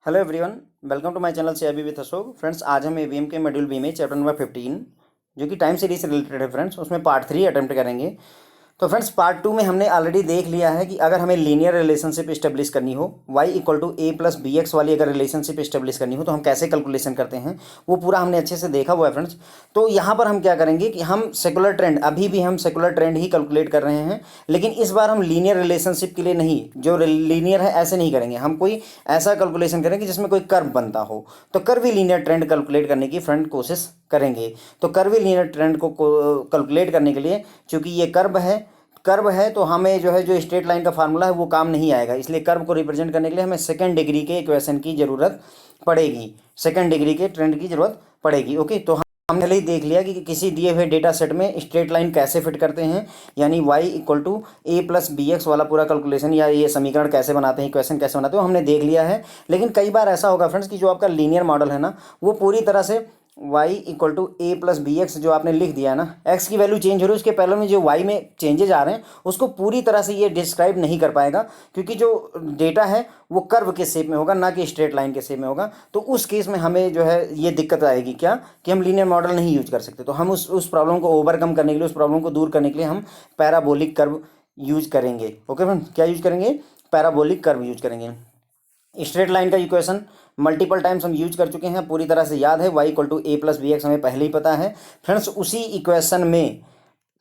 Hello everyone, welcome to my channel से अभी with Ashok. Friends, आज हम ईवीएम के मॉड्यूल बी में चैप्टर नंबर 15 जो कि टाइम सीरीज से रिलेटेड है फ्रेंड्स, उसमें पार्ट 3 अटेम्प्ट करेंगे। तो फ्रेंड्स, पार्ट 2 में हमने ऑलरेडी देख लिया है कि अगर हमें लीनियर रिलेशनशिप इस्टेब्लिश करनी हो, y equal to A plus B X वाली अगर रिलेशनशिप इस्टेब्लिश करनी हो तो हम कैसे कैलकुलेशन करते हैं, वो पूरा हमने अच्छे से देखा हुआ है फ्रेंड्स। तो यहाँ पर हम क्या करेंगे कि हम सेकुलर ट्रेंड, अभी भी हम सेकुलर ट्रेंड ही कैलकुलेट कर रहे हैं, लेकिन इस बार हम लीनियर रिलेशनशिप के लिए नहीं, जो लीनियर है ऐसे नहीं करेंगे, हम कोई ऐसा कैलकुलेशन करेंगे जिसमें कोई कर्व बनता हो। तो कर्व लीनियर ट्रेंड कैलकुलेट करने की फ्रेंड कोशिश करेंगे। तो कर्व लीनियर ट्रेंड को कैलकुलेट करने के लिए, चूंकि ये कर्व है तो हमें जो है जो स्ट्रेट लाइन का फार्मूला है वो काम नहीं आएगा, इसलिए कर्व को रिप्रेजेंट करने के लिए हमें सेकंड डिग्री के इक्वेशन की ज़रूरत पड़ेगी, सेकंड डिग्री के ट्रेंड की ज़रूरत पड़ेगी। ओके, तो हमने पहले ही देख लिया कि किसी दिए हुए डेटा सेट में स्ट्रेट लाइन कैसे फिट करते हैं, यानी y equal to A plus B X वाला पूरा कैलकुलेशन या ये समीकरण कैसे बनाते हैं, इक्वेशन कैसे बनाते हैं, वो हमने देख लिया है। लेकिन कई बार ऐसा होगा फ्रेंड्स कि जो आपका लीनियर मॉडल है ना, वो पूरी तरह से y equal to A plus B X जो आपने लिख दिया है ना, x की वैल्यू चेंज हो रही है, उसके पहले में जो y में चेंजेज आ रहे हैं उसको पूरी तरह से ये डिस्क्राइब नहीं कर पाएगा, क्योंकि जो डेटा है वो कर्व के शेप में होगा, ना कि स्ट्रेट लाइन के शेप में होगा। तो उस केस में हमें जो है ये दिक्कत आएगी क्या, कि हम लीनियर मॉडल नहीं यूज कर सकते। तो हम उस प्रॉब्लम को ओवरकम करने के लिए, उस प्रॉब्लम को दूर करने के लिए हम पैराबोलिक कर्व यूज करेंगे। ओके फ्रेंड, क्या यूज करेंगे? पैराबोलिक कर्व यूज करेंगे। स्ट्रेट लाइन का इक्वेशन मल्टीपल टाइम्स हम यूज कर चुके हैं, पूरी तरह से याद है। y equal to A plus B x हमें पहले ही पता है फ्रेंड्स। उसी इक्वेशन में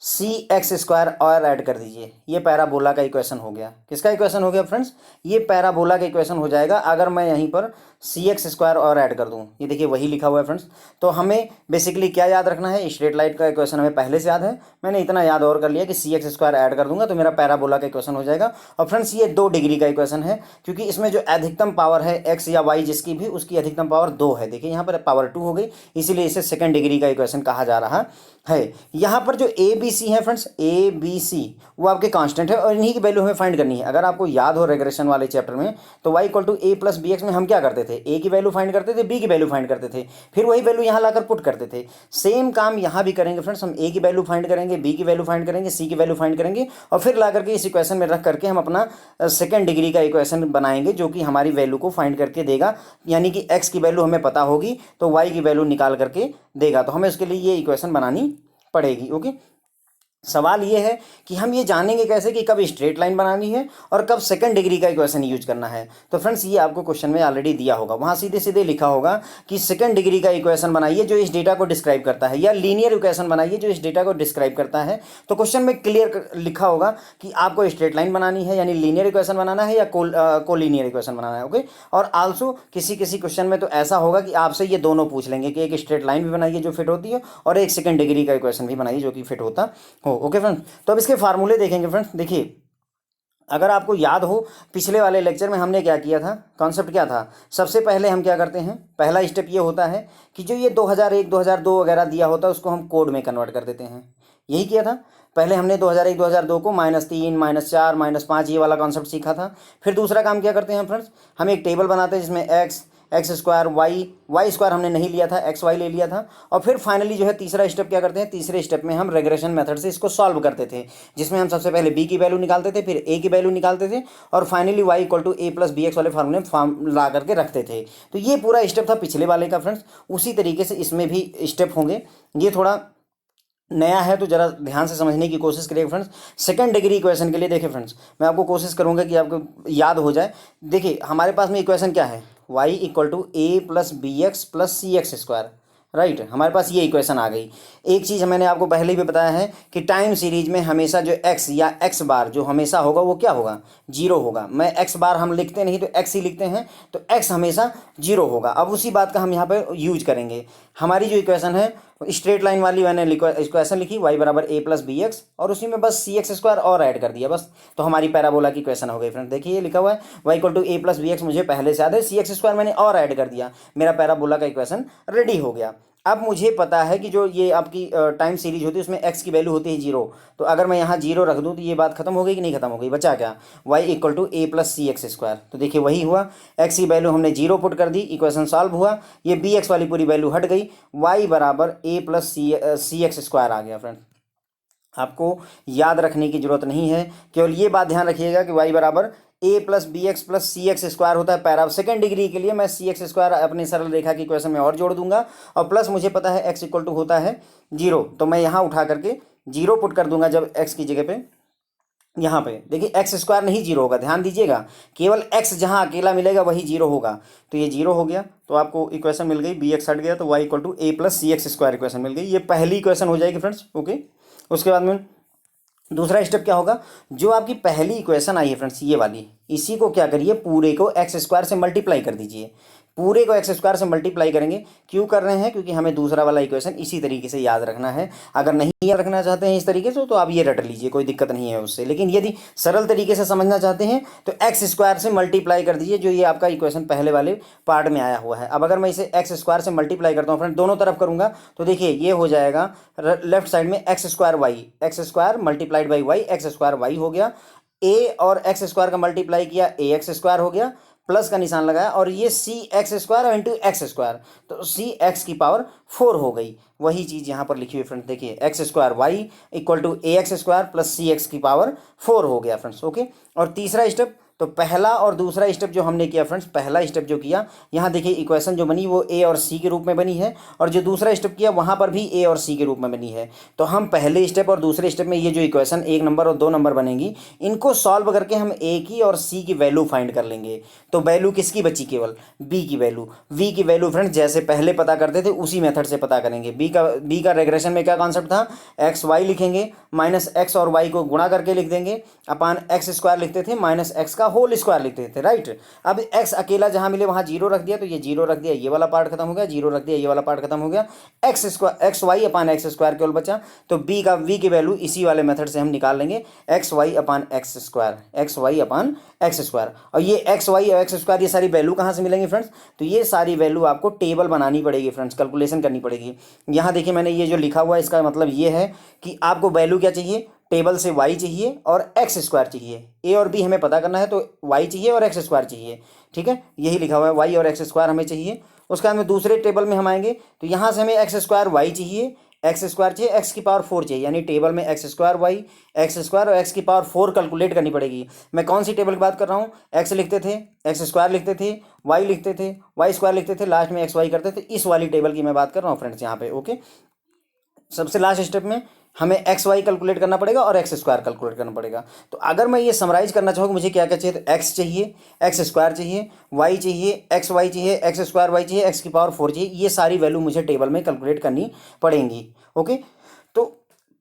सी एक्स स्क्वायर और ऐड कर दीजिए, ये पैराबोला का इक्वेशन हो गया। किसका इक्वेशन हो गया फ्रेंड्स? ये पैराबोला का इक्वेशन हो जाएगा अगर मैं यहीं पर सी एक्स स्क्वायर और ऐड कर दूं। ये देखिए वही लिखा हुआ है फ्रेंड्स। तो हमें बेसिकली क्या याद रखना है, स्ट्रेट लाइन का इक्वेशन हमें पहले से याद है, मैंने इतना याद और कर लिया कि सी एक्स स्क्वायर ऐड कर दूंगा तो मेरा पैराबोला का इक्वेशन हो जाएगा। और फ्रेंड्स, ये 2 डिग्री का इक्वेशन है, क्योंकि इसमें जो अधिकतम पावर है एक्स या वाई जिसकी भी, उसकी अधिकतम पावर 2 है। देखिए यहाँ पर पावर 2 हो गई, इसीलिए इसे सेकंड डिग्री का इक्वेशन कहा जा रहा है। यहाँ पर जो ए बी सी है फ्रेंड्स, ए बी सी वो आपके कांस्टेंट है और इन्हीं की वैल्यू हमें फाइंड करनी है। अगर आपको याद हो रेग्रेशन वाले चैप्टर में, तो y equal to A plus B x में हम क्या करते थे, ए की वैल्यू फाइंड करते थे, बी की वैल्यू फाइंड करते थे, फिर वही वैल्यू यहाँ लाकर पुट करते थे। सेम काम यहाँ भी करेंगे फ्रेंड्स, हम ए की वैल्यू फाइंड करेंगे, बी की वैल्यू फाइंड करेंगे, सी की वैल्यू फाइंड करेंगे, और फिर ला करके इस इक्वेशन में रख करके हम अपना सेकंड डिग्री का इक्वेशन बनाएंगे, जो कि हमारी वैल्यू को फाइंड करके देगा। यानी कि एक्स की वैल्यू हमें पता होगी तो वाई की वैल्यू निकाल करके देगा। तो हमें उसके लिए ये इक्वेशन बनानी पड़ेगी। ओके, सवाल ये है कि हम ये जानेंगे कैसे कि कब स्ट्रेट लाइन बनानी है और कब सेकंड डिग्री का इक्वेशन यूज करना है। तो फ्रेंड्स, ये आपको क्वेश्चन में ऑलरेडी दिया होगा, वहाँ सीधे सीधे लिखा होगा कि सेकंड डिग्री का इक्वेशन बनाइए जो इस डेटा को डिस्क्राइब करता है, या लीनियर इक्वेशन बनाइए जो इस डेटा को डिस्क्राइब करता है। तो क्वेश्चन में क्लियर लिखा होगा कि आपको स्ट्रेट लाइन बनानी है, यानी लीनियर इक्वेशन बनाना है, या कोलीनियर इक्वेशन बनाना है। ओके, और आल्सो किसी किसी क्वेश्चन में तो ऐसा होगा कि आपसे ये दोनों पूछ लेंगे कि एक स्ट्रेट लाइन भी बनाइए जो फिट होती है, और एक सेकंड डिग्री का इक्वेशन भी बनाइए जो कि फिट होता हो। ओके फ्रेंड्स, तो अब इसके फार्मूले देखेंगे फ्रेंड्स। देखिए, अगर आपको याद हो पिछले वाले लेक्चर में हमने क्या किया था, कॉन्सेप्ट क्या था। सबसे पहले हम क्या करते हैं, पहला स्टेप ये होता है कि जो ये 2001 2002 वगैरह दिया होता है उसको हम कोड में कन्वर्ट कर देते हैं। यही किया था पहले हमने 2001 2002 को -3 -4 -5 ये वाला कॉन्सेप्ट सीखा था। फिर दूसरा काम क्या करते हैं फ्रेंड्स, हम एक टेबल बनाते हैं जिसमें एक्स स्क्वायर वाई स्क्वायर हमने नहीं लिया था, एक्स वाई ले लिया था। और फिर फाइनली जो है तीसरा स्टेप क्या करते हैं, तीसरे स्टेप में हम रेग्रेशन मेथड से इसको सॉल्व करते थे, जिसमें हम सबसे पहले बी की वैल्यू निकालते थे, फिर ए की वैल्यू निकालते थे, और finally y equal to A plus B x वाले फार्मूले ला करके रखते थे। तो ये पूरा स्टेप था पिछले वाले का फ्रेंड्स। उसी तरीके से इसमें भी स्टेप होंगे। ये थोड़ा नया है तो जरा ध्यान से समझने की कोशिश करिए फ्रेंड्स। सेकंड डिग्री इक्वेशन के लिए देखिए फ्रेंड्स, मैं आपको कोशिश करूंगा कि आपको याद हो जाए। देखिए हमारे पास में इक्वेशन क्या है, y equal to A plus B x plus C x square, right. हमारे पास ये इक्वेशन आ गई। एक चीज़ मैंने आपको पहले ही भी बताया है कि टाइम सीरीज में हमेशा जो x या x बार जो हमेशा होगा वो क्या होगा, 0 होगा। मैं x बार हम लिखते नहीं तो x ही लिखते हैं, तो x हमेशा 0 होगा। अब उसी बात का हम यहाँ पर यूज करेंगे। हमारी जो इक्वेशन है स्ट्रेट लाइन वाली, मैंने इक्वेशन लिखी y बराबर ए प्लस बी एक्स, और उसी में बस सी एक्स स्क्वायर और ऐड कर दिया बस, तो हमारी पैराबोला की इक्वेशन हो गई फ्रेंड। देखिए ये लिखा हुआ है y equal to A plus B x, मुझे पहले से याद है, सी एक्स स्क्वायर मैंने और ऐड कर दिया, मेरा पैराबोला का इक्वेशन रेडी हो गया। अब मुझे पता है कि जो ये आपकी टाइम सीरीज होती है उसमें x की वैल्यू होती है 0। तो अगर मैं यहाँ 0 रख दूँ तो ये बात खत्म हो गई कि नहीं खत्म हो गई, बचा क्या, y equal to A plus C x square. तो देखिए वही हुआ, x की वैल्यू हमने 0 पुट कर दी, इक्वेशन सॉल्व हुआ, ये बी एक्स वाली पूरी वैल्यू हट गई, y बराबर ए प्लस सी एक्स स्क्वायर आ गया फ्रेंड। आपको याद रखने की जरूरत नहीं है, केवल ये बात ध्यान रखिएगा कि y बराबर ए प्लस बी एक्स प्लस सी एक्स स्क्वायर होता है पैरा। सेकंड डिग्री के लिए मैं सी एक्स स्क्वायर अपनी सरल रेखा की इक्वेशन में और जोड़ दूंगा, और प्लस मुझे पता है एक्स इक्वल टू होता है 0, तो मैं यहाँ उठा करके 0 पुट कर दूंगा जब एक्स की जगह पे। यहाँ पे देखिए एक्स स्क्वायर नहीं 0 होगा, ध्यान दीजिएगा, केवल एक्स जहाँ अकेला मिलेगा वही 0 होगा, तो ये 0 हो गया, तो आपको इक्वेशन मिल गई, बी एक्स हट गया तो Y equal to A plus C x square equation मिल गई। ये पहली इक्वेशन हो जाएगी फ्रेंड्स। ओके, उसके बाद में दूसरा स्टेप क्या होगा, जो आपकी पहली इक्वेशन आई है फ्रेंड्स ये वाली, इसी को क्या करिए, पूरे को एक्स स्क्वायर से मल्टीप्लाई कर दीजिए। पूरे को एक्स स्क्वायर से मल्टीप्लाई करेंगे, क्यों कर रहे हैं, क्योंकि हमें दूसरा वाला इक्वेशन इसी तरीके से याद रखना है। अगर नहीं याद रखना चाहते हैं इस तरीके से तो आप ये रट लीजिए, कोई दिक्कत नहीं है उससे, लेकिन यदि सरल तरीके से समझना चाहते हैं तो एक्स स्क्वायर से मल्टीप्लाई कर दीजिए, जो ये आपका इक्वेशन पहले वाले पार्ट में आया हुआ है। अब अगर मैं इसे एक्स स्क्वायर से मल्टीप्लाई करता हूँ फ्रेंड, दोनों तरफ करूँगा, तो देखिए ये हो जाएगा लेफ्ट साइड में x square y, x square multiplied by y, x square y हो गया, ए और एक्स स्क्वायर का मल्टीप्लाई किया, ए एक्स स्क्वायर हो गया, प्लस का निशान लगाया, और ये C x square into x square, तो सी एक्स की पावर 4 हो गई। वही चीज़ यहाँ पर लिखी हुई फ्रेंड्स, देखिए x square y equal to a x square plus C x की पावर 4 हो गया फ्रेंड्स। ओके, और तीसरा स्टेप, तो पहला और दूसरा स्टेप जो हमने किया फ्रेंड्स, पहला स्टेप जो किया, यहाँ देखिए इक्वेशन जो बनी वो ए और सी के रूप में बनी है, और जो दूसरा स्टेप किया वहाँ पर भी ए और सी के रूप में बनी है। तो हम पहले स्टेप और दूसरे स्टेप में ये जो इक्वेशन 1 नंबर और 2 नंबर बनेंगी, इनको सॉल्व करके हम ए की और सी की वैल्यू फाइंड कर लेंगे। तो वैल्यू किसकी बची, केवल बी की वैल्यू। वी की वैल्यू फ्रेंड्स जैसे पहले पता करते थे उसी मेथड से पता करेंगे। बी का रेग्रेशन में क्या कॉन्सेप्ट था, एक्स वाई लिखेंगे, माइनस एक्स और वाई को गुणा करके लिख देंगे, अपान एक्स स्क्वायर लिखते थे, माइनस एक्स का होल स्क्वायर लिखते थे, राइट। अब एक्स अकेला जहां मिले वहां 0 रख दिया, तो ये 0 रख दिया, ये वाला पार्ट खत्म हो गया, 0 रख दिया, ये वाला पार्ट खत्म हो गया, x square x Y upon X square केवल बचा। तो वी की वैल्यू इसी वाले मेथड से हम निकाल लेंगे, x Y upon X square, x Y upon X square. और ये एक्स वाई और एक्स स्क्वायर ये सारी वैल्यू कहाँ से मिलेंगी फ्रेंड्स, तो ये सारी वैल्यू आपको टेबल बनानी पड़ेगी फ्रेंड्स, कैलकुलेशन करनी पड़ेगी। यहाँ देखिए मैंने ये जो लिखा हुआ है, इसका मतलब ये है कि आपको वैल्यू क्या चाहिए, टेबल से y चाहिए और एक्स स्क्वायर चाहिए। ए और बी हमें पता करना है, तो y चाहिए और एक्स स्क्वायर चाहिए, ठीक है, यही लिखा हुआ है, y और एक्स स्क्वायर हमें चाहिए। उसके बाद में दूसरे टेबल में हम आएंगे, तो यहाँ से हमें एक्स स्क्वायर वाई चाहिए, एक्स स्क्वायर चाहिए, एक्स की पावर 4 चाहिए, यानी टेबल में x square y, x square और एक्स की पावर 4 कैलकुलेट करनी पड़ेगी। मैं कौन सी टेबल की बात कर रहा हूँ, एक्स लिखते थे, एक्स स्क्वायर लिखते थे, वाई लिखते थे, वाई स्क्वायर लिखते थे, लास्ट में एक्स वाई करते थे, इस वाली टेबल की मैं बात कर रहा हूँ फ्रेंड्स यहाँ पे। ओके, सबसे लास्ट स्टेप में हमें एक्स वाई कैलकुलेट करना पड़ेगा और एक्स स्क्वायर कैलकुलेट करना पड़ेगा। तो अगर मैं ये समराइज करना चाहूँ मुझे क्या क्या चाहिए, तो एक्स चाहिए, एक्स स्क्वायर चाहिए, वाई चाहिए, एक्स वाई चाहिए, एक्स स्क्वायर वाई चाहिए, एक्स की पावर 4 चाहिए, ये सारी वैल्यू मुझे टेबल में कैलकुलेट करनी पड़ेंगी। ओके, तो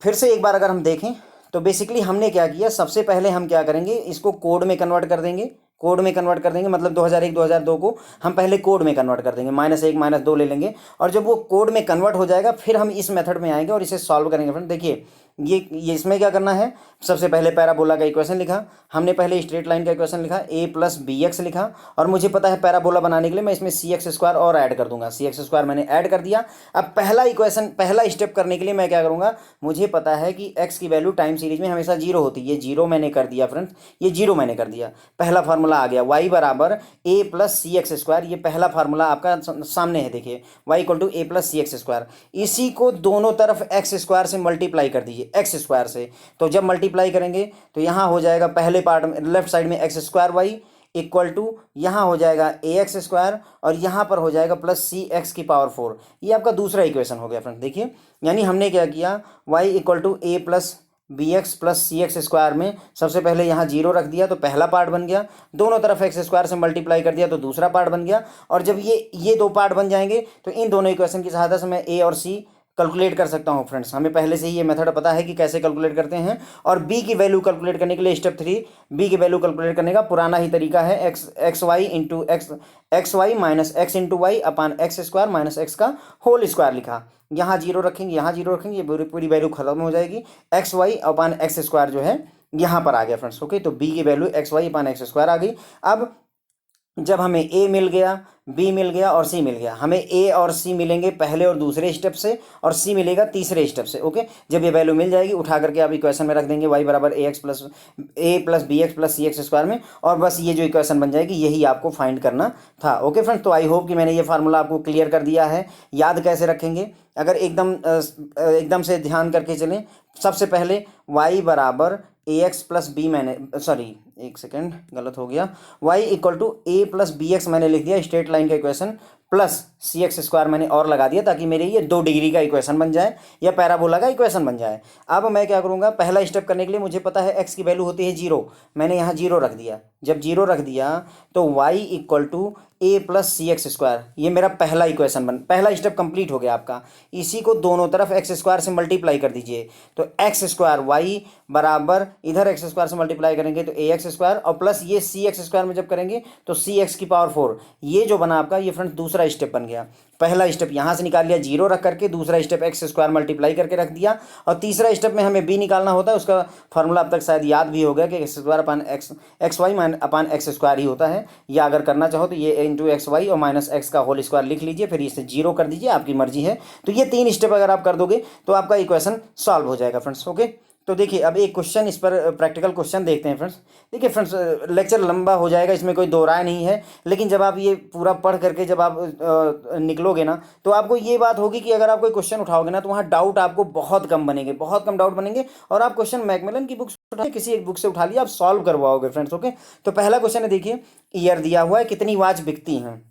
फिर से एक बार अगर हम देखें तो बेसिकली हमने क्या किया, सबसे पहले हम क्या करेंगे, इसको कोड में कन्वर्ट कर देंगे, कोड में कन्वर्ट कर देंगे, मतलब 2001 2002 को हम पहले कोड में कन्वर्ट कर देंगे, -1 -2 ले लेंगे, और जब वो कोड में कन्वर्ट हो जाएगा फिर हम इस मेथड में आएंगे और इसे सॉल्व करेंगे। फ्रेंड देखिए ये इसमें क्या करना है, सबसे पहले पैराबोला का इक्वेशन लिखा हमने, पहले स्ट्रेट लाइन का इक्वेशन लिखा, a प्लस बी एक्स लिखा, और मुझे पता है पैराबोला बनाने के लिए मैं इसमें सी एक्स स्क्वायर और ऐड कर दूंगा, सी एक्स स्क्वायर मैंने ऐड कर दिया। अब पहला इक्वेशन, पहला स्टेप करने के लिए मैं क्या करूंगा, मुझे पता है कि x की वैल्यू टाइम सीरीज में हमेशा 0 होती है, ये 0 मैंने कर दिया फ्रेंड्स, ये 0 मैंने कर दिया, पहला फार्मूला आ गया, y बराबर a plus C x square, ये पहला फार्मूला आपका सामने है, देखिए y equal to a plus C x square. इसी को दोनों तरफ एक्स स्क्वायर से मल्टीप्लाई कर दीजिए, एक्स स्क्वायर से, तो जब मल्टीप्लाई करेंगे तो यहाँ हो जाएगा पहले पार्ट में लेफ्ट साइड में x square y equal to यहाँ हो जाएगा ए एक्स स्क्वायर, और यहाँ पर हो जाएगा प्लस सी एक्स की पावर 4। ये आपका दूसरा इक्वेशन हो गया फ्रेंड, देखिए यानी हमने क्या किया, y equal to A plus B x plus C x square में सबसे पहले यहाँ 0 रख दिया तो पहला पार्ट बन गया, दोनों तरफ एक्स स्क्वायर से मल्टीप्लाई कर दिया तो दूसरा पार्ट बन गया, और जब ये दो पार्ट बन जाएंगे तो इन दोनों इक्वेशन की सहायता से मैं ए और सी कैलकुलेट कर सकता हूं फ्रेंड्स। हमें पहले से ही ये मेथड पता है कि कैसे कैलकुलेट करते हैं। और बी की वैल्यू कैलकुलेट करने के लिए स्टेप 3, बी की वैल्यू कैलकुलेट करने का पुराना ही तरीका है, X Y into X Y minus X into Y upon X square minus X का होल स्क्वायर लिखा, यहाँ 0 रखेंगे, यहाँ 0 रखेंगे, ये पूरी वैल्यू खत्म हो जाएगी, x Y upon X square जो है यहाँ पर आ गया फ्रेंड्स। ओके, तो बी की value x Y upon X square आ गई। अब जब हमें ए मिल गया, बी मिल गया और सी मिल गया, हमें ए और सी मिलेंगे पहले और दूसरे स्टेप से, और सी मिलेगा तीसरे स्टेप से। ओके, जब ये वैल्यू मिल जाएगी उठा करके आप इक्वेशन में रख देंगे, y बराबर ए प्लस बी एक्स प्लस सी एक्स स्क्वायर में, और बस ये जो इक्वेशन बन जाएगी यही आपको फाइंड करना था। ओके फ्रेंड्स, तो आई होप कि मैंने ये फार्मूला आपको क्लियर कर दिया है। याद कैसे रखेंगे, अगर एकदम से ध्यान करके चलें, सबसे पहले y बराबर ए एक्स प्लस बी मैंने सॉरी एक सेकेंड गलत हो गया, y equal to A plus B x मैंने लिख दिया स्ट्रेट लाइन का इक्वेशन, प्लस सी एक्स स्क्वायर मैंने और लगा दिया ताकि मेरे ये 2 डिग्री का इक्वेशन बन जाए या पैराबोला का इक्वेशन बन जाए। अब मैं क्या करूँगा, पहला स्टेप करने के लिए मुझे पता है एक्स की वैल्यू होती है 0, मैंने यहाँ 0 रख दिया। जब 0 रख दिया तो Y equal to A plus C x square, ये मेरा पहला इक्वेशन पहला स्टेप कंप्लीट हो गया आपका। इसी को दोनों तरफ एक्स स्क्वायर से मल्टीप्लाई कर दीजिए, तो एक्स स्क्वायर वाई बराबर इधर एक्स स्क्वायर से मल्टीप्लाई करेंगे तो ए एक्स स्क्वायर, और प्लस ये सी एक्स स्क्वायर में जब करेंगे तो सी एक्स की पावर 4। ये जो बना आपका ये फ्रेंड्स दूसरा स्टेप बन गया। पहला स्टेप यहाँ से निकाल लिया 0 रख करके, दूसरा स्टेप एक्स स्क्वायर मल्टीप्लाई करके रख दिया, और तीसरा स्टेप में हमें बी निकालना होता है। उसका फॉर्मूला अब तक शायद याद भी हो गया कि X square upon X Y upon X square ही होता है, या अगर करना चाहो तो ये इंटू एक्स वाई और माइनस एक्स का होल स्क्वायर लिख लीजिए, फिर इसे 0 कर दीजिए, आपकी मर्जी है। तो ये 3 स्टेप अगर आप कर दोगे तो आपका इक्वेशन सॉल्व हो जाएगा फ्रेंड्स। ओके, तो देखिए अब एक क्वेश्चन इस पर प्रैक्टिकल क्वेश्चन देखते हैं फ्रेंड्स। देखिए फ्रेंड्स लेक्चर लंबा हो जाएगा, इसमें कोई दो राय नहीं है, लेकिन जब आप ये पूरा पढ़ करके जब आप निकलोगे ना तो आपको ये बात होगी कि अगर आप कोई क्वेश्चन उठाओगे ना तो वहाँ डाउट आपको बहुत कम बनेंगे, बहुत कम डाउट बनेंगे, और आप क्वेश्चन मैकमिलन की बुक से किसी एक बुक से उठा लिया आप सॉल्व करवाओगे फ्रेंड्स। ओके, तो पहला क्वेश्चन है, देखिए ईयर दिया हुआ है, कितनी वॉच बिकती हैं।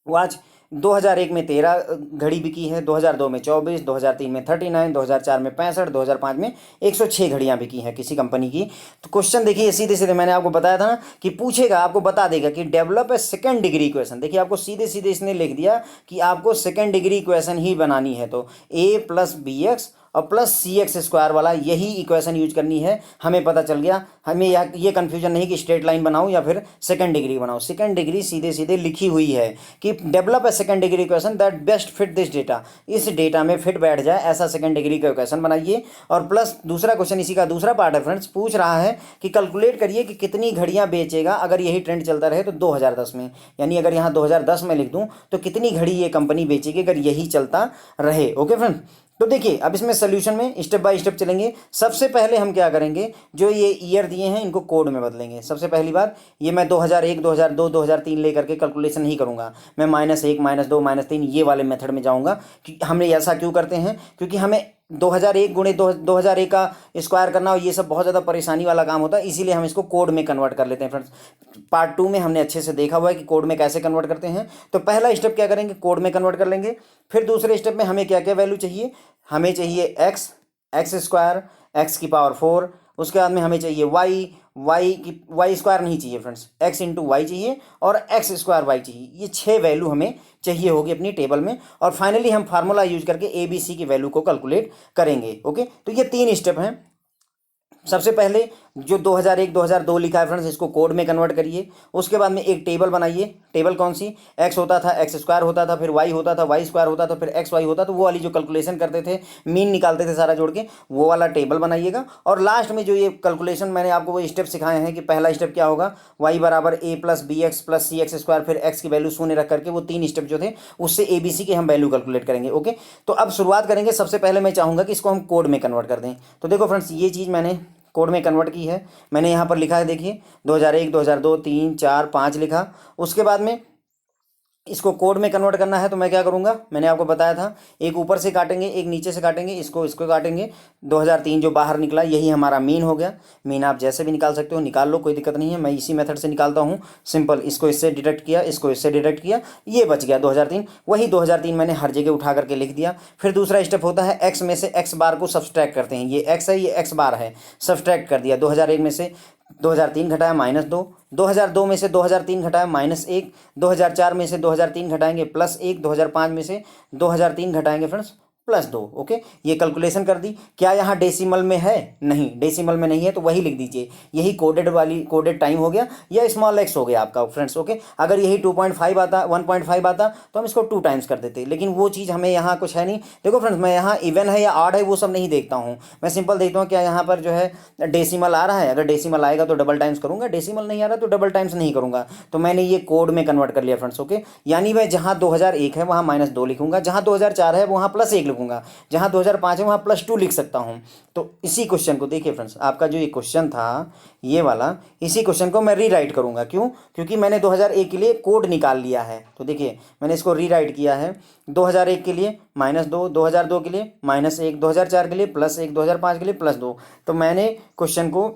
वॉच 2001 में 13 घड़ी बिकी है, 2002 में 24, 2003 में 39, 2004 में 65, 2005 में 106 घड़ियां बिकी हैं किसी कंपनी की। तो क्वेश्चन देखिए सीधे सीधे मैंने आपको बताया था ना कि पूछेगा, आपको बता देगा कि develop a second degree equation. देखिए आपको सीधे सीधे इसने लिख दिया कि आपको सेकंड डिग्री इक्वेशन ही बनानी है, तो ए प्लस बी एक्स और प्लस सी एक्स स्क्वायर वाला यही इक्वेशन यूज करनी है। हमें पता चल गया, हमें ये कन्फ्यूजन नहीं कि स्ट्रेट लाइन बनाऊं या फिर सेकंड डिग्री बनाऊं। सेकंड डिग्री सीधे सीधे लिखी हुई है कि develop a second degree equation that best fit this data, इस डेटा में फिट बैठ जाए ऐसा सेकंड डिग्री का इक्वेशन बनाइए। और प्लस दूसरा क्वेश्चन इसी का दूसरा पार्ट है फ्रेंड्स, पूछ रहा है कि कैलकुलेट करिए कि कितनी घड़ियां बेचेगा अगर यही ट्रेंड चलता रहे तो 2010 में, यानी अगर यहाँ 2010 में लिख दूं तो कितनी घड़ी ये कंपनी बेचेगी अगर यही चलता रहे। ओके फ्रेंड, तो देखिए अब इसमें सोल्यूशन में स्टेप बाय स्टेप चलेंगे। सबसे पहले हम क्या करेंगे, जो ये ईयर दिए हैं इनको कोड में बदलेंगे। सबसे पहली बात, ये मैं 2001, 2002, 2003 लेकर के कैलकुलेशन नहीं करूंगा, मैं -1, -2, -3 ये वाले मेथड में जाऊंगा। कि हमने ऐसा क्यों करते हैं, क्योंकि हमें 2001 गुणे 2001 का स्क्वायर करना और ये सब बहुत ज़्यादा परेशानी वाला काम होता है, इसीलिए हम इसको कोड में कन्वर्ट कर लेते हैं फ्रेंड्स। पार्ट 2 में हमने अच्छे से देखा हुआ है कि कोड में कैसे कन्वर्ट करते हैं। तो पहला स्टेप क्या करेंगे, कोड में कन्वर्ट कर लेंगे। फिर दूसरे स्टेप में हमें क्या क्या वैल्यू चाहिए, हमें चाहिए एक्स स्क्वायर, एक्स की पावर 4, उसके बाद में हमें चाहिए वाई स्क्वायर नहीं चाहिए फ्रेंड्स, एक्स इंटू वाई चाहिए, और एक्स स्क्वायर वाई चाहिए। ये 6 वैल्यू हमें चाहिए होगी अपनी टेबल में, और फाइनली हम फार्मूला यूज करके ए बी सी की वैल्यू को कैलकुलेट करेंगे। ओके, तो ये 3 स्टेप हैं। सबसे पहले जो 2001 2002 लिखा है फ्रेंड्स इसको कोड में कन्वर्ट करिए। उसके बाद में एक टेबल बनाइए। टेबल कौन सी, एक्स होता था एक्स स्क्वायर होता था, फिर वाई होता था वाई स्क्वायर होता था, फिर एक्स वाई होता, तो वो वाली जो कैलकुलेशन करते थे, मीन निकालते थे सारा जोड़ के, वो वाला टेबल बनाइएगा। और लास्ट में जो ये कैलकुलेशन मैंने आपको वो स्टेप सिखाए हैं कि पहला स्टेप क्या होगा, वाई बराबर ए प्लस बी एक्स प्लस सी एक्स स्क्वायर, फिर एक्स की वैल्यू शून्य रख करके वो 3 स्टेप जो थे उससे ए बी सी के हम वैल्यू कैलकुलेट करेंगे। ओके, तो अब शुरुआत करेंगे। सबसे पहले मैं चाहूँगा कि इसको हम कोड में कन्वर्ट कर दें। तो देखो फ्रेंड्स ये चीज़ मैंने कोड में कन्वर्ट की है, मैंने यहाँ पर लिखा है, देखिए 2001 2002 3 4 5 लिखा। उसके बाद में इसको कोड में कन्वर्ट करना है तो मैं क्या करूंगा, मैंने आपको बताया था, एक ऊपर से काटेंगे एक नीचे से काटेंगे, इसको काटेंगे। 2003 जो बाहर निकला यही हमारा मीन हो गया। मीन आप जैसे भी निकाल सकते हो, निकाल लो, कोई दिक्कत नहीं है। मैं इसी मेथड से निकालता हूँ, सिंपल। इसको इससे डिडक्ट किया, इसको इससे डिडक्ट किया, ये बच गया 2003। वही 2003 मैंने हर जगह उठा करके लिख दिया। फिर दूसरा स्टेप होता है एक्स में से एक्स बार को सब्सट्रैक्ट करते हैं। ये एक्स है, ये एक्स बार है, सब्सट्रैक्ट कर दिया। 2001 में से 2003 घटाया -2, 2002 में से 2003 घटाया -1, 2004 में से 2003 घटाएंगे +1, 2005 में से 2003 घटाएंगे फ्रेंड्स +2। ओके, ये कैलकुलेशन कर दी। क्या यहाँ डेसिमल में है, नहीं, डेसिमल में नहीं है, तो वही लिख दीजिए। यही कोडेड टाइम हो गया या स्मॉल एक्स हो गया आपका फ्रेंड्स। ओके, अगर यही 2.5 आता 1.5 आता तो हम इसको 2 टाइम्स कर देते, लेकिन वो चीज़ हमें यहाँ कुछ है नहीं। देखो फ्रेंड्स, मैं यहाँ इवन है या ऑड है वो सब नहीं देखता हूँ, मैं सिंपल देखता हूँ क्या यहाँ पर जो है डेसिमल आ रहा है। अगर डेसिमल आएगा तो डबल टाइम्स करूँगा, डेसिमल नहीं आ रहा तो डबल टाइम्स नहीं करूँगा। तो मैंने ये कोड में कन्वर्ट कर लिया फ्रेंड्स। ओके, यानी मैं जहाँ 2001 है वहाँ -2 लिखूंगा, जहाँ 2004 है वहाँ +1 लिखूंगा। लगूंगा, जहाँ 2005 है वहाँ +2 लिख सकता हूँ। तो इसी क्वेश्चन को देखिए फ्रेंड्स, आपका जो ये क्वेश्चन था ये वाला, इसी क्वेश्चन को मैं रीराइट करूँगा। क्यों? क्योंकि मैंने 2001 के लिए कोड निकाल लिया है। तो देखिए मैंने इसको रीराइट किया है, 2001 के लिए -2, 2002 के लिए -1, 2004 के लिए +1, 2005 के लिए +2। तो मैंने क्वेश्चन को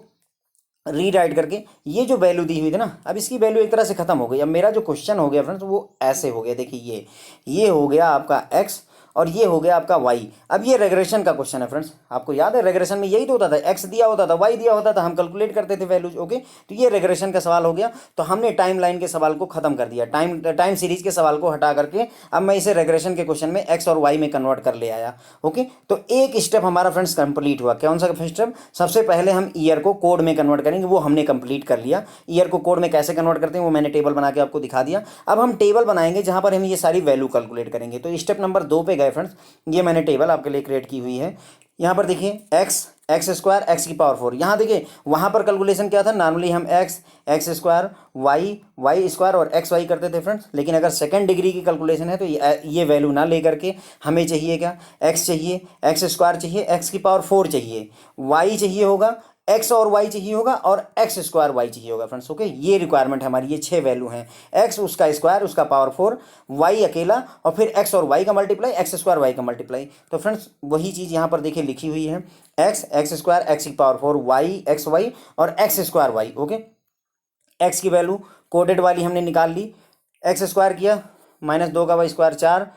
रीराइट करके ये जो वैल्यू दी हुई थी ना, अब इसकी वैल्यू एक तरह से खत्म हो गई। अब मेरा जो क्वेश्चन हो गया फ्रेंड्स वो ऐसे हो गया, देखिए ये हो गया आपका x और ये हो गया आपका y। अब ये रेग्रेशन का क्वेश्चन है फ्रेंड्स, आपको याद है रेग्रेशन में यही तो होता था, x दिया होता था, y दिया होता था, हम कैलकुलेट करते थे वैल्यूज। ओके, तो ये रेग्रेशन का सवाल हो गया। तो हमने टाइम लाइन के सवाल को खत्म कर दिया, टाइम सीरीज के सवाल को हटा करके अब मैं इसे रेग्रेशन के क्वेश्चन में x और y में कन्वर्ट कर ले आया। ओके, तो एक स्टेप हमारा फ्रेंड्स कंप्लीट हुआ। कौन सा स्टेप? सबसे पहले हम ईयर को कोड में कन्वर्ट करेंगे, वो हमने कंप्लीट कर लिया। ईयर को कोड में कैसे कन्वर्ट करते हैं वो मैंने टेबल बना के आपको दिखा दिया। अब हम टेबल बनाएंगे जहां पर हम ये सारी वैल्यू कैलकुलेट करेंगे। तो स्टेप नंबर 2 पे गए फ्रेंड्स, ये मैंने टेबल आपके लिए क्रिएट की हुई है। यहाँ पर देखिए x² x⁴। यहाँ देखिए वहाँ पर कैलकुलेशन क्या था, नॉर्मली हम x² y² और xy करते थे फ्रेंड्स। लेकिन अगर सेकंड डिग्री की कैलकुलेशन है तो ये वैल्यू ना लेकर के हमें चाहिए क्या, x चाहिए, x² चाहिए, x⁴ चाहिए, y चाहिए होगा, x और y चाहिए होगा और x² y चाहिए होगा फ्रेंड्स। ओके, ये रिक्वायरमेंट हमारी, ये 6 वैल्यू हैं, x उसका स्क्वायर उसका पावर 4, y अकेला और फिर x और y का मल्टीप्लाई, x² y का मल्टीप्लाई। तो फ्रेंड्स वही चीज़ यहाँ पर देखिए लिखी हुई है, x x² x⁴ y xy और x² y। ओके, x की वैल्यू कोडेड वाली हमने निकाल ली, x² किया, -2 का y² 4,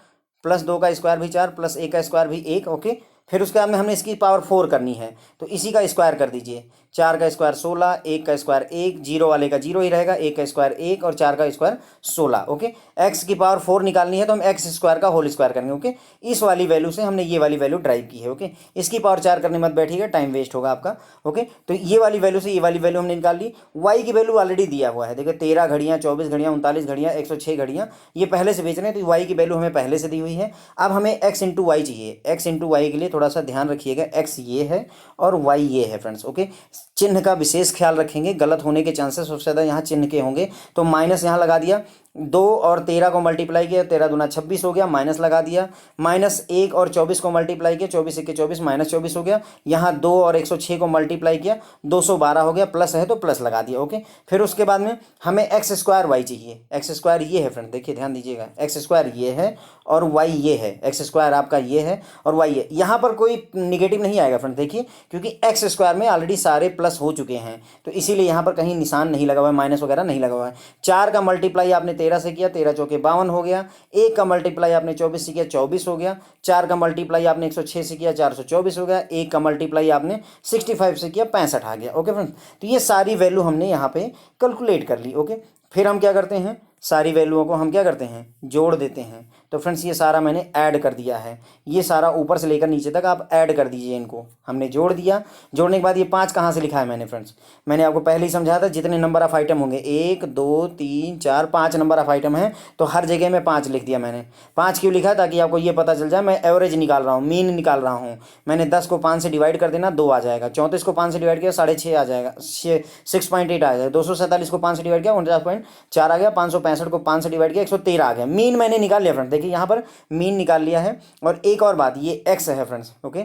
+2 का स्क्वायर भी 4, +1 का स्क्वायर भी 1। ओके, फिर उसके बाद में हमने इसकी पावर 4 करनी है, तो इसी का स्क्वायर कर दीजिए, 4 का स्क्वायर 16, 1 का स्क्वायर 1, 0 वाले का 0 ही रहेगा, 1 का स्क्वायर 1 और 4 का स्क्वायर 16। ओके, x की पावर 4 निकालनी है तो हम x² का होल स्क्वायर करेंगे। ओके, इस वाली वैल्यू से हमने ये वाली वैल्यू ड्राइव की है। ओके, इसकी पावर 4 करने मत बैठिएगा, टाइम वेस्ट होगा आपका। ओके, तो ये वाली वैल्यू से ये वाली वैल्यू हमने निकाल ली। y की वैल्यू ऑलरेडी दिया हुआ है, देखिए 13 घड़ियाँ, 24 घड़ियाँ, 39 घड़ियाँ, 106 घड़ियाँ, ये पहले से बेच रहे हैं, तो y की वैल्यू हमें पहले से दी हुई है। अब हमें x × y चाहिए। x × y के लिए थोड़ा सा ध्यान रखिएगा, x ये है और y ये है फ्रेंड्स। ओके, चिन्ह का विशेष ख्याल रखेंगे, गलत होने के चांसेस सबसे ज़्यादा यहाँ चिन्ह के होंगे। तो माइनस यहाँ लगा दिया, 2 और 13 को मल्टीप्लाई किया, 13 दूना 26 हो गया, माइनस लगा दिया, -1 और 24 को मल्टीप्लाई किया, 24 × 24 -24 हो गया, यहाँ 2 और 106 को मल्टीप्लाई किया, 212 हो गया, प्लस है तो प्लस लगा दिया। ओके, फिर उसके बाद में हमें x² y चाहिए। x² ये है फ्रेंड, देखिए ध्यान दीजिएगा, x² ये है और y ये है, x² आपका ये है और y ये। यहाँ पर कोई निगेटिव नहीं आएगा फ्रेंड, देखिए क्योंकि x² में ऑलरेडी सारे प्लस हो चुके हैं, तो इसीलिए यहाँ पर कहीं निशान नहीं लगा हुआ है, माइनस वगैरह नहीं लगा हुआ है। 4 का मल्टीप्लाई आपने 13 से किया, 13 चौके 52 हो गया, 1 का मल्टीप्लाई आपने 24 से किया, 24 हो गया, 4 का मल्टीप्लाई आपने 106 से किया, 424 हो गया, 1 का मल्टीप्लाई आपने 65 से किया, 65 आ गया। ओके फ्रेंड, तो ये सारी वैल्यू हमने यहाँ पे कैलकुलेट कर ली। ओके, फिर हम क्या करते हैं, सारी वैल्यूओं को हम क्या करते हैं, जोड़ देते हैं। तो फ्रेंड्स ये सारा मैंने ऐड कर दिया है, ये सारा ऊपर से लेकर नीचे तक आप ऐड कर दीजिए, इनको हमने जोड़ दिया। जोड़ने के बाद ये 5 कहाँ से लिखा है मैंने फ्रेंड्स, मैंने आपको पहले ही समझाया था, जितने नंबर ऑफ आइटम होंगे 1 2 3 4 5 नंबर ऑफ आइटम है, तो हर जगह में 5 लिख दिया मैंने। 5 क्यों लिखा, ताकि आपको ये पता चल जाए मैं एवरेज निकाल रहा हूँ, मीन निकाल रहा हूँ। मैंने 10 को 5 से डिवाइड कर देना, 2 आ जाएगा, 34 को 5 से डिवाइड किया 6.5 आ जाएगा, 6.8 आ जाएगा, 247 को 5 से डिवाइड किया 49.4 आ गया, 565 को 5 से डिवाइड किया 113 आ गया। मीन मैंने निकाल लिया फ्रेंड, देखिए यहाँ पर मीन निकाल लिया है। और एक और बात, ये x है फ्रेंड्स। ओके,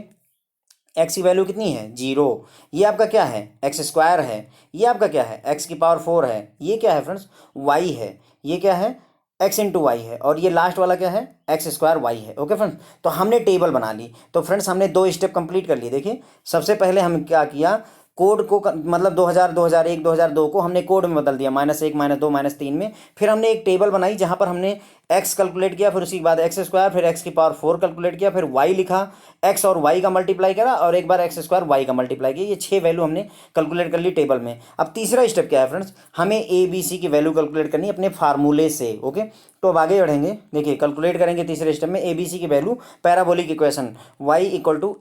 x की वैल्यू कितनी है, 0। ये आपका क्या है, x² है। ये आपका क्या है, x⁴ है। ये क्या है फ्रेंड्स, y है। ये क्या है, x × y है। और ये लास्ट वाला क्या है, x² y है। ओके फ्रेंड्स, तो हमने टेबल बना ली। तो फ्रेंड्स हमने 2 स्टेप कंप्लीट कर लिए। देखिए सबसे पहले हम क्या किया, कोड को मतलब 2000 2001 2002 को हमने कोड में बदल दिया, -1 -2 -3 में। फिर हमने एक टेबल बनाई जहां पर हमने x कैलकुलेट किया, फिर उसके बाद x², फिर x⁴ कैलकुलेट किया, फिर y लिखा, x और y का मल्टीप्लाई करा और एक बार x² y का मल्टीप्लाई किया। ये 6 वैल्यू हमने कैलकुलेट कर ली टेबल में। अब तीसरा स्टेप क्या है फ्रेंड्स, हमें a b c की वैल्यू कैलकुलेट करनी है अपने फार्मूले से। ओके, तो अब आगे बढ़ेंगे, देखिए कैलकुलेट करेंगे तीसरे स्टेप में a b c की value, parabolic equation y =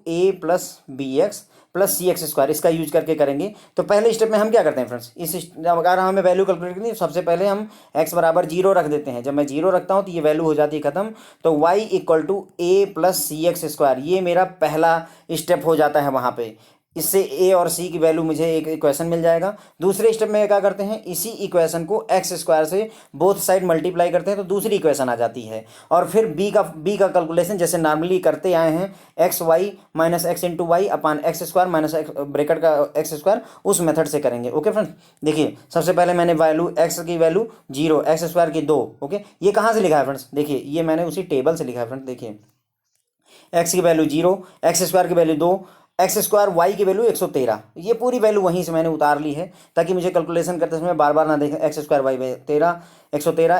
a + bx + cx², इसका यूज करके करेंगे। तो पहले स्टेप में हम क्या करते हैं फ्रेंड्स, अगर हमें वैल्यू कैलकुलेट करनी है, सबसे पहले हम x = 0 रख देते हैं। जब मैं 0 रखता हूं तो ये वैल्यू हो जाती है खत्म। तो y = a + cx², ये मेरा पहला स्टेप हो जाता है वहां पे। इससे ए और सी की वैल्यू मुझे एक इक्वेशन मिल जाएगा। दूसरे स्टेप में क्या करते हैं, इसी इक्वेशन को एक्स स्क्वायर से बोथ साइड मल्टीप्लाई करते हैं तो दूसरी इक्वेशन आ जाती है। और फिर बी का कैलकुलेशन जैसे नॉर्मली करते आए हैं, X Y minus X into Y upon X square minus bracket का एक्स स्क्वायर, उस मेथड से करेंगे। ओके फ्रेंड्स, देखिए सबसे पहले मैंने वैल्यू एक्स की वैल्यू 0, एक्स स्क्वायर की 2। ओके, ये कहाँ से लिखा है फ्रेंड्स, देखिए ये मैंने उसी टेबल से लिखा है फ्रेंड्स। देखिए एक्स की वैल्यू 0, एक्स स्क्वायर की वैल्यू 2, एक्स स्क्वायर वाई की वैल्यू 113। ये पूरी वैल्यू वहीं से मैंने उतार ली है ताकि मुझे कैलकुलेशन करते समय बार बार ना देखें। X square y 13, 113,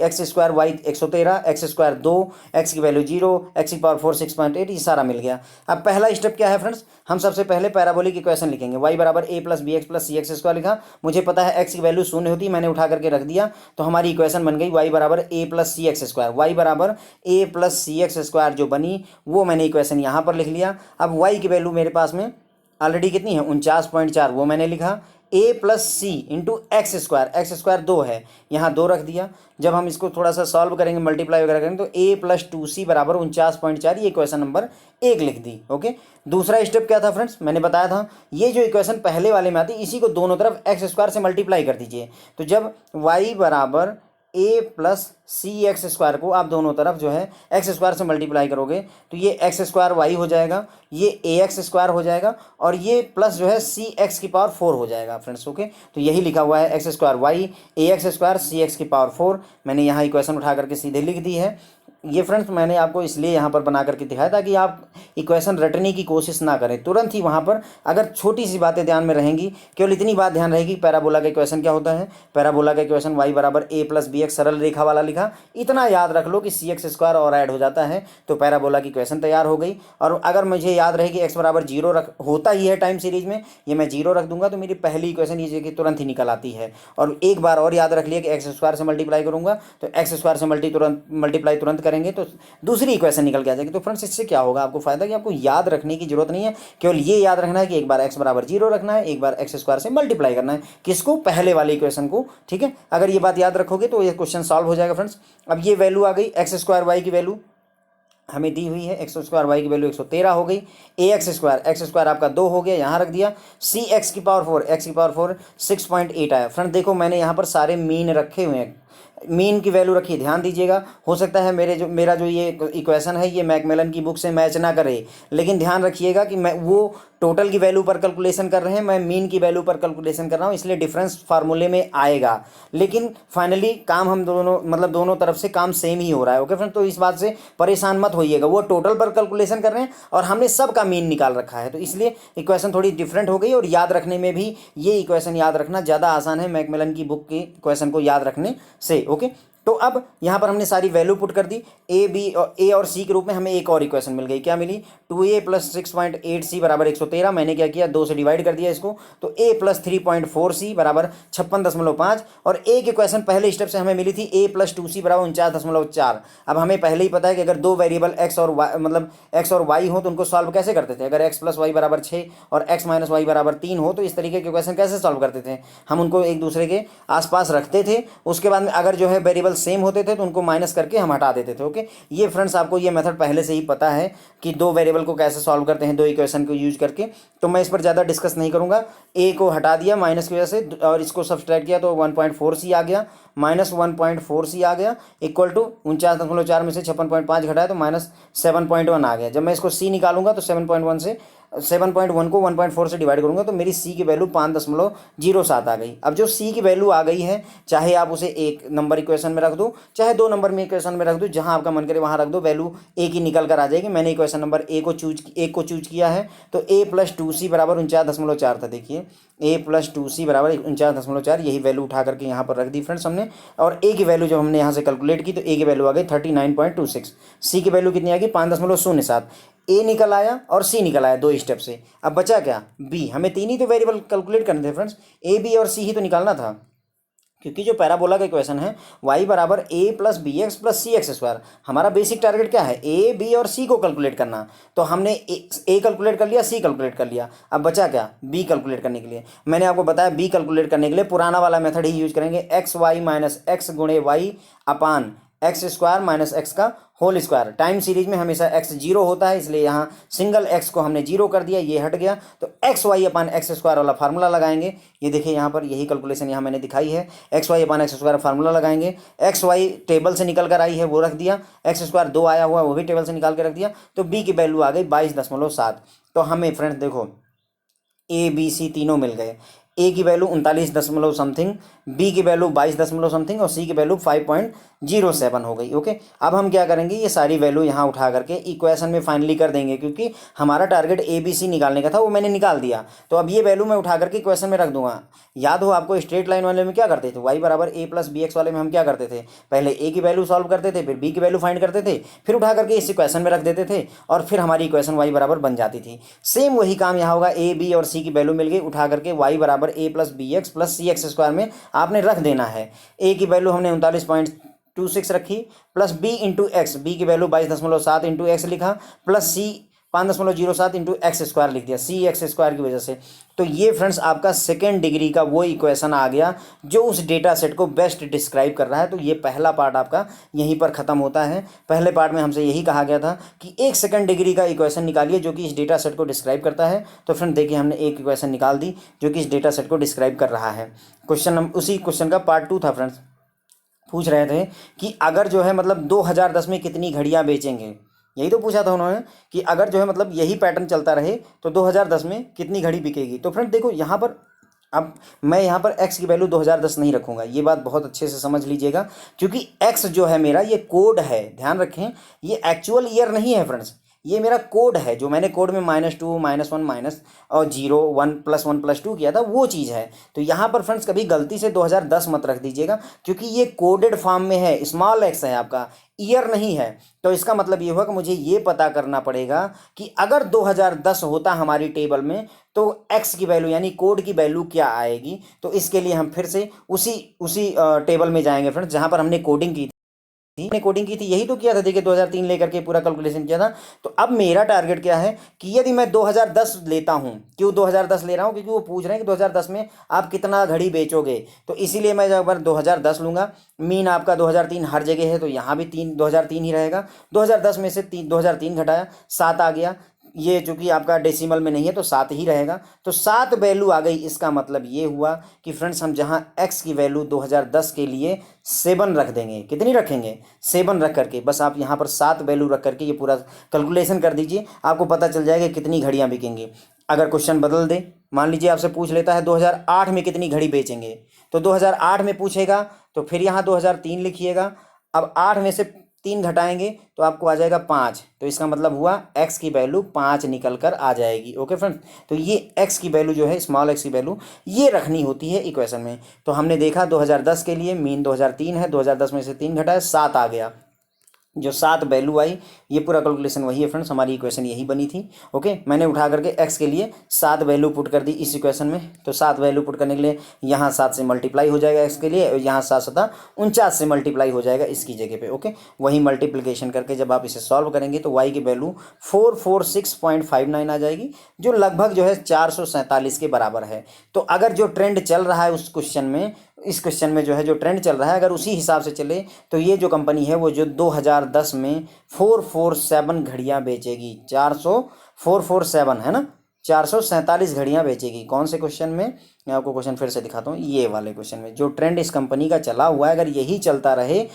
x square y 113, x square 2, x की वैल्यू 0, एक्स की पावर 4 6.8, ये सारा मिल गया। अब पहला स्टेप क्या है फ्रेंड्स, हम सबसे पहले पैराबोलिक इक्वेशन लिखेंगे। वाई बराबर ए प्लस बी एक्स प्लस सी एक्स स्क्वायर लिखा, मुझे पता है एक्स की वैल्यू शून्य होती है, मैंने उठा करके रख दिया, तो हमारी इक्वेशन बन गई वाई बराबर ए प्लस सी एक्स स्क्वायर। वाई बराबर ए प्लस सी एक्स स्क्वायर जो बनी वो मैंने इक्वेशन यहाँ पर लिख लिया। अब वाई की वैल्यू मेरे पास में ऑलरेडी कितनी है, 49.4, वो मैंने लिखा। ए प्लस सी इंटू एक्स स्क्वायर 2 है, यहाँ 2 रख दिया। जब हम इसको थोड़ा सा सॉल्व करेंगे, मल्टीप्लाई वगैरह करेंगे, तो ए प्लस 2c बराबर 49.4, ये इक्वेशन नंबर 1 लिख दी। ओके, दूसरा स्टेप क्या था फ्रेंड्स, मैंने बताया था ये जो इक्वेशन पहले वाले में आती है इसी को दोनों तरफ एक्स स्क्वायर से मल्टीप्लाई कर दीजिए। तो जब वाई बराबर ए प्लस सी एक्स स्क्वायर को आप दोनों तरफ जो है एक्स स्क्वायर से मल्टीप्लाई करोगे तो ये एक्स स्क्वायर वाई हो जाएगा, ये ए एक्स स्क्वायर हो जाएगा, और ये प्लस जो है सी एक्स की पावर 4 हो जाएगा फ्रेंड्स। ओके, तो यही लिखा हुआ है एक्स स्क्वायर वाई ए एक्स स्क्वायर सी एक्स की पावर 4। मैंने यहाँ इक्वेशन उठा करके सीधे लिख दी है। ये फ्रेंड्स मैंने आपको इसलिए यहाँ पर बना करके दिखाया ताकि आप इक्वेशन रटने की कोशिश ना करें, तुरंत ही वहाँ पर अगर छोटी सी बातें ध्यान में रहेंगी, केवल इतनी बात ध्यान रहेगी, पैराबोला का इक्वेशन क्या होता है, पैराबोला का इक्वेशन वाई बराबर ए प्लस बी एक्स सरल रेखा वाला लिखा, इतना याद रख लो कि सी एक्स स्क्वायर और ऐड हो जाता है तो पैराबोला की इक्वेशन तैयार हो गई। और अगर मुझे याद रहे कि एक्स बराबर 0 रख होता ही है टाइम सीरीज में, ये मैं 0 रख दूंगा तो मेरी पहली इक्वेशन ये कि तुरंत ही निकल आती है। और एक बार और याद रख लिया कि एक्स स्क्वायर से मल्टीप्लाई करूंगा तो एक्स स्क्वायर से मल्टीप्लाई तुरंत करेंगे तो दूसरी इक्वेशन निकल के आ जाएगी। तो फ्रेंड्स इससे क्या होगा, आपको फायदा कि आपको याद रखने की जरूरत नहीं है, केवल ये याद रखना है कि एक बार एक्स बराबर 0 रखना है, एक बार एक्स स्क्वायर से मल्टीप्लाई करना है, किसको, पहले वाली इक्वेशन को। ठीक है, अगर ये बात याद रखोगे तो ये क्वेश्चन सॉल्व हो जाएगा फ्रेंड्स। अब ये वैल्यू आ गई, एक्स स्क्वायर वाई की वैल्यू हमें दी हुई है, एक्स स्क्वायर वाई की वैल्यू 113 हो गई। ए एक्स स्क्वायर आपका 2 हो गया, यहाँ रख दिया। सी एक्स की पावर 4 6.8 आया। फ्रेंड देखो मैंने यहाँ पर सारे मीन रखे हुए हैं, मीन की वैल्यू रखिए, ध्यान दीजिएगा। हो सकता है मेरा जो ये इक्वेशन है ये मैकमिलन की बुक से मैच ना करे, लेकिन ध्यान रखिएगा कि मैं वो टोटल की वैल्यू पर कैलकुलेशन कर रहे हैं, मैं मीन की वैल्यू पर कैलकुलेशन कर रहा हूँ, इसलिए डिफरेंस फार्मूले में आएगा, लेकिन फाइनली काम हम दोनों तरफ से काम सेम ही हो रहा है। ओके फ्रेंड, तो इस बात से परेशान मत होइएगा, वो टोटल पर कैलकुलेशन कर रहे हैं और हमने सब का मीन निकाल रखा है, तो इसलिए इक्वेशन थोड़ी डिफरेंट हो गई। और याद रखने में भी ये इक्वेशन याद रखना ज़्यादा आसान है मैकमिलन की बुक की इक्वेशन को याद रखने से। ओके, तो अब यहाँ पर हमने सारी वैल्यू पुट कर दी, ए और सी के रूप में हमें एक और इक्वेशन मिल गई, क्या मिली, 2a प्लस 6.8c बराबर 113। मैंने क्या किया, 2 से डिवाइड कर दिया इसको, तो a प्लस 3.4c बराबर 56.5। और एक इक्वेशन पहले स्टेप से हमें मिली थी a प्लस 2c बराबर 49.4। अब हमें पहले ही पता है कि अगर दो वेरिएबल x और y मतलब x और y हो तो उनको सॉल्व कैसे करते थे, अगर x प्लस वाई बराबर 6 और x माइनस वाई बराबर 3 हो तो इस तरीके के इक्वेशन कैसे सॉल्व करते थे, हम उनको एक दूसरे के आसपास रखते थे, उसके बाद में अगर जो है वेरिएबल सेम होते थे तो उनको माइनस करके हम हटा देते थे। ओके, ये फ्रेंड्स आपको ये मेथड पहले से ही पता है कि दो वेरिएबल को कैसे सॉल्व करते हैं दो इक्वेशन को यूज करके, तो मैं इस पर ज़्यादा डिस्कस नहीं करूंगा। ए को हटा दिया माइनस की वजह से और इसको सब्सट्रैक्ट किया तो 1.4c आ गया, माइनस 1.4c आ गया, इक्वल टू 49.4 में से 56.5 घटाया तो माइनस 7.1 आ गया। जब मैं इसको c निकालूंगा तो 7.1 को 1.4 से डिवाइड करूंगा तो मेरी c की वैल्यू 5.07 आ गई। अब जो c की वैल्यू आ गई है, चाहे आप उसे एक नंबर इक्वेशन में रख दो चाहे दो नंबर में इक्वेशन में रख दो, जहां आपका मन करे वहां रख दो, वैल्यू ए की निकल कर आ जाएगी। मैंने इक्वेशन नंबर एक को चूज किया है, तो a प्लस 2c बराबर 49.4 था। देखिए a प्लस 2c बराबर 49.4, यही वैल्यू उठा करके यहाँ पर रख दी फ्रेंड्स हमने। और a की वैल्यू जब हमने यहाँ से कैलकुलेट की तो a की वैल्यू आ गई 39.26, c की वैल्यू कितनी आ गई 5.07। ए निकल आया और सी निकल आया दो स्टेप से। अब बचा क्या, बी। हमें तीन ही तो वेरिएबल कैलकुलेट करने थे फ्रेंड्स, ए बी और सी ही तो निकालना था, क्योंकि जो पैराबोला का इक्वेशन है y बराबर a plus B x plus C x square, हमारा बेसिक टारगेट क्या है, a b और c को कैलकुलेट करना। तो हमने a कैलकुलेट कर लिया, c कैलकुलेट कर लिया, अब बचा क्या, b कैलकुलेट करने के लिए। मैंने आपको बताया b कैलकुलेट करने के लिए पुराना वाला मेथड ही यूज करेंगे, एक्स वाई माइनस एक्स गुणे Y upon X square minus X का होल स्क्वायर। टाइम सीरीज में हमेशा एक्स जीरो होता है, इसलिए यहाँ सिंगल एक्स को हमने जीरो कर दिया, ये हट गया। तो x Y upon X square वाला फार्मूला लगाएंगे। ये देखिए यहाँ पर यही कैलकुलेशन यहाँ मैंने दिखाई है। X Y upon X square formula लगाएंगे। एक्स वाई टेबल से निकल कर आई है वो रख दिया, एक्स स्क्वायर 2 आया हुआ वो भी टेबल से निकाल के रख दिया। तो बी की वैल्यू आ गई 22.7। तो हमें फ्रेंड्स देखो ए बी सी तीनों मिल गए। ए की वैल्यू 39 दशमलव समथिंग, बी की वैल्यू 22 दशमलव समथिंग और सी की वैल्यू 5.07 हो गई। ओके, अब हम क्या करेंगे, ये सारी वैल्यू यहाँ उठा करके इक्वेशन में फाइनली कर देंगे, क्योंकि हमारा टारगेट ए बी सी निकालने का था, वो मैंने निकाल दिया। तो अब ये वैल्यू मैं उठा करके इक्वेशन में रख दूंगा। याद हो आपको स्ट्रेट लाइन वाले में क्या करते थे, वाई बराबर ए प्लस बी एक्स वाले में हम क्या करते थे, पहले ए की वैल्यू सॉल्व करते थे, फिर बी की वैल्यू फाइंड करते थे, फिर उठा करके इस इक्वेशन में रख देते थे और फिर हमारी इक्वेशन वाई बराबर बन जाती थी। सेम वही काम यहाँ होगा, ए बी और सी की वैल्यू मिल गई, उठा करके वाई बराबर ए प्लस बी एक्स प्लस सी एक्स स्क्वायर में आपने रख देना है। ए की वैल्यू हमने 39.26 रखी, plus b into x, b की वैल्यू 22.7 इंटू एक्स लिखा, plus c 5.07 into x square लिख दिया, सी एक्स स्क्वायर की वजह से। तो ये फ्रेंड्स आपका सेकेंड डिग्री का वो इक्वेशन आ गया जो उस डेटा सेट को बेस्ट डिस्क्राइब कर रहा है। तो ये पहला पार्ट आपका यहीं पर ख़त्म होता है। पहले पार्ट में हमसे यही कहा गया था कि एक सेकेंड डिग्री का इक्वेशन निकालिए जो कि इस डेटा सेट को डिस्क्राइब करता है। तो फ्रेंड देखिए हमने एक इक्वेशन निकाल दी जो कि इस डेटा सेट को डिस्क्राइब कर रहा है। उसी क्वेश्चन का पार्ट 2 था फ्रेंड्स। पूछ रहे थे कि अगर जो है मतलब 2010 में कितनी घड़ियां बेचेंगे, यही तो पूछा था उन्होंने कि अगर जो है मतलब यही पैटर्न चलता रहे तो 2010 में कितनी घड़ी बिकेगी। तो फ्रेंड देखो यहाँ पर अब मैं यहाँ पर x की वैल्यू 2010 नहीं रखूँगा, ये बात बहुत अच्छे से समझ लीजिएगा, क्योंकि x जो है मेरा ये कोड है, ध्यान रखें, ये एक्चुअल ईयर नहीं है फ्रेंड्स, ये मेरा कोड है। जो मैंने कोड में -2 -1 माइनस और 0 1 +1 +2 किया था वो चीज़ है। तो यहाँ पर फ्रेंड्स कभी गलती से 2010 मत रख दीजिएगा, क्योंकि ये कोडेड फॉर्म में है, स्मॉल एक्स है आपका, ईयर नहीं है। तो इसका मतलब ये हुआ कि मुझे ये पता करना पड़ेगा कि अगर 2010 होता हमारी टेबल में तो x की वैल्यू यानी कोड की वैल्यू क्या आएगी। तो इसके लिए हम फिर से उसी टेबल में जाएंगे फ्रेंड्स जहाँ पर हमने कोडिंग की थी, यही तो किया था। देखिए 2003 लेकर के पूरा कैलकुलेशन किया था। तो अब मेरा टारगेट क्या है कि यदि मैं 2010 लेता हूं, क्यों 2010 ले रहा हूं, क्योंकि वो पूछ रहे हैं कि 2010 में आप कितना घड़ी बेचोगे। तो इसीलिए मैं जब 2010 लूंगा, मीन आपका 2003 हर जगह है तो यहाँ भी 2003 ही रहेगा। 2010 में से 2003 घटाया 7 आ गया, ये चूंकि आपका डेसिमल में नहीं है तो 7 ही रहेगा। तो 7 वैल्यू आ गई। इसका मतलब ये हुआ कि फ्रेंड्स हम जहां x की वैल्यू 2010 के लिए 7 रख देंगे, कितनी रखेंगे, 7 रख करके बस आप यहाँ पर 7 वैल्यू रख करके ये पूरा कैलकुलेशन कर दीजिए, आपको पता चल जाएगा कितनी घड़ियाँ बिकेंगी। अगर क्वेश्चन बदल दे, मान लीजिए आपसे पूछ लेता है 2008 में कितनी घड़ी बेचेंगे, तो 2008 में पूछेगा तो फिर यहाँ 2003 लिखिएगा। अब 8 में से 3 घटाएंगे तो आपको आ जाएगा 5। तो इसका मतलब हुआ x की वैल्यू 5 निकल कर आ जाएगी। ओके फ्रेंड्स, तो ये x की वैल्यू जो है, स्मॉल x की वैल्यू ये रखनी होती है इक्वेशन में। तो हमने देखा 2010 के लिए मीन 2003 है, 2010 में से 3 घटाया 7 आ गया। जो 7 वैल्यू आई, ये पूरा कैलकुलेशन वही है फ्रेंड्स, हमारी इक्वेशन यही बनी थी। ओके, मैंने उठा करके x के लिए 7 वैल्यू पुट कर दी इस इक्वेशन में। तो 7 वैल्यू पुट करने के लिए यहाँ 7 से मल्टीप्लाई हो जाएगा x के लिए, और यहाँ 7 7 49 से मल्टीप्लाई हो जाएगा इसकी जगह पे। ओके, वही मल्टीप्लिकेशन करके जब आप इसे सॉल्व करेंगे तो y की वैल्यू 446.59 आ जाएगी, जो लगभग जो है 447 के बराबर है। तो अगर जो ट्रेंड चल रहा है उस क्वेश्चन में, इस क्वेश्चन में जो है जो ट्रेंड चल रहा है, अगर उसी हिसाब से चले तो ये जो कंपनी है वो जो 2010 में 447 घड़ियां बेचेगी, 447 है ना, 447 घड़ियां बेचेगी। कौन से क्वेश्चन में, मैं आपको क्वेश्चन फिर से दिखाता हूँ, ये वाले क्वेश्चन में जो ट्रेंड इस कंपनी का चला हुआ है, अगर यही चलता रहे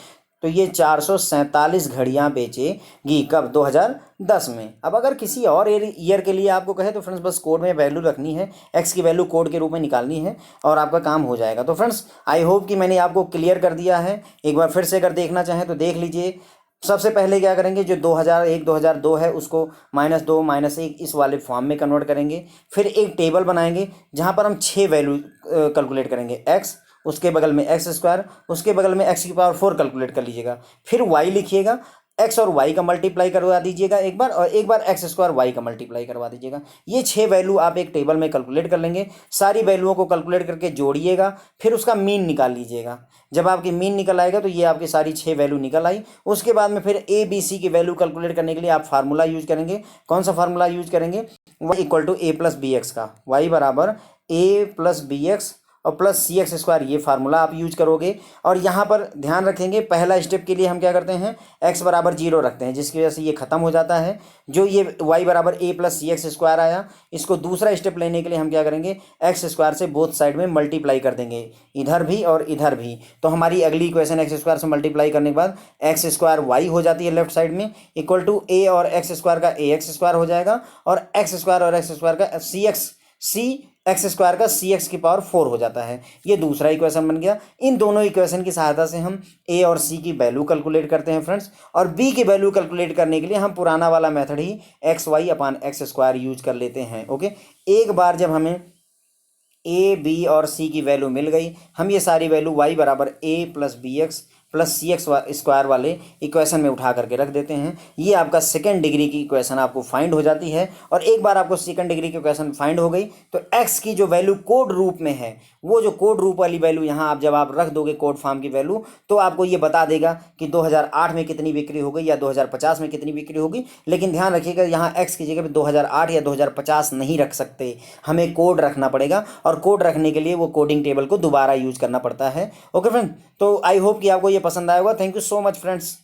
तो ये 447 घड़ियां बेचेगी। कब, 2010 में। अब अगर किसी और ईयर के लिए आपको कहे तो फ्रेंड्स बस कोड में वैल्यू रखनी है, x की वैल्यू कोड के रूप में निकालनी है और आपका काम हो जाएगा। तो फ्रेंड्स आई होप कि मैंने आपको क्लियर कर दिया है। एक बार फिर से अगर देखना चाहें तो देख लीजिए। सबसे पहले क्या करेंगे, जो 2001 2002 है उसको -2 -1 इस वाले फॉर्म में कन्वर्ट करेंगे। फिर एक टेबल बनाएंगे जहाँ पर हम 6 वैल्यू कैलकुलेट करेंगे, x, उसके बगल में एक्स स्क्वायर, उसके बगल में x की पावर 4 कैलकुलेट कर लीजिएगा। फिर y लिखिएगा, x और y का मल्टीप्लाई करवा दीजिएगा एक बार, और एक बार एक्स स्क्वायर y का मल्टीप्लाई करवा दीजिएगा। ये 6 वैल्यू आप एक टेबल में कैलकुलेट कर लेंगे। सारी वैल्यूओं को कैलकुलेट करके जोड़िएगा, फिर उसका मीन निकाल लीजिएगा। जब आपकी मीन निकल आएगा तो ये आपकी सारी 6 वैल्यू निकल आई। उसके बाद में फिर a b c की वैल्यू कैलकुलेट करने के लिए आप फार्मूला यूज करेंगे। कौन सा फार्मूला यूज करेंगे, y = a + bx का, y बराबर a + bx और प्लस सी एक्स स्क्वायर, ये फार्मूला आप यूज करोगे। और यहाँ पर ध्यान रखेंगे, पहला स्टेप के लिए हम क्या करते हैं, एक्स बराबर 0 रखते हैं, जिसकी वजह से ये खत्म हो जाता है। जो ये वाई बराबर ए प्लस सी एक्स स्क्वायर आया, इसको दूसरा स्टेप लेने के लिए हम क्या करेंगे, एक्स स्क्वायर से बोथ साइड में मल्टीप्लाई कर देंगे, इधर भी और इधर भी। तो हमारी अगली इक्वेशन एक्स स्क्वायर से मल्टीप्लाई करने के बाद एक्स स्क्वायर वाई हो जाती है लेफ्ट साइड में, इक्वल टू ए और एक्स स्क्वायर का ए एक्स स्क्वायर हो जाएगा, और एक्स स्क्वायर और एक्स स्क्वायर का सी एक्स स्क्वायर का सी एक्स की पावर 4 हो जाता है। ये दूसरा इक्वेशन बन गया। इन दोनों इक्वेशन की सहायता से हम ए और सी की वैल्यू कैलकुलेट करते हैं फ्रेंड्स, और बी की वैल्यू कैलकुलेट करने के लिए हम पुराना वाला मेथड ही x Y upon X square use कर लेते हैं। ओके, एक बार जब हमें ए बी और सी की वैल्यू मिल गई, हम ये सारी वैल्यू वाई बराबर ए प्लस बी एक्स प्लस सी एक्स स्क्वायर वाले इक्वेशन में उठा करके रख देते हैं। ये आपका सेकंड डिग्री की इक्वेशन आपको फाइंड हो जाती है। और एक बार आपको सेकंड डिग्री की इक्वेशन फाइंड हो गई तो एक्स की जो वैल्यू कोड रूप में है, वो जो कोड रूप वाली वैल्यू यहाँ आप जब आप रख दोगे कोड फॉर्म की वैल्यू, तो आपको ये बता देगा कि 2008 में कितनी बिक्री हो गई या 2050 में कितनी बिक्री होगी। लेकिन ध्यान रखिएगा, यहाँ एक्स की जगह पे 2008 या 2050 नहीं रख सकते, हमें कोड रखना पड़ेगा, और कोड रखने के लिए वो कोडिंग टेबल को दोबारा यूज करना पड़ता है। ओके फ्रेंड, तो आई होप कि आपको ये पसंद आया होगा। Thank you so much friends.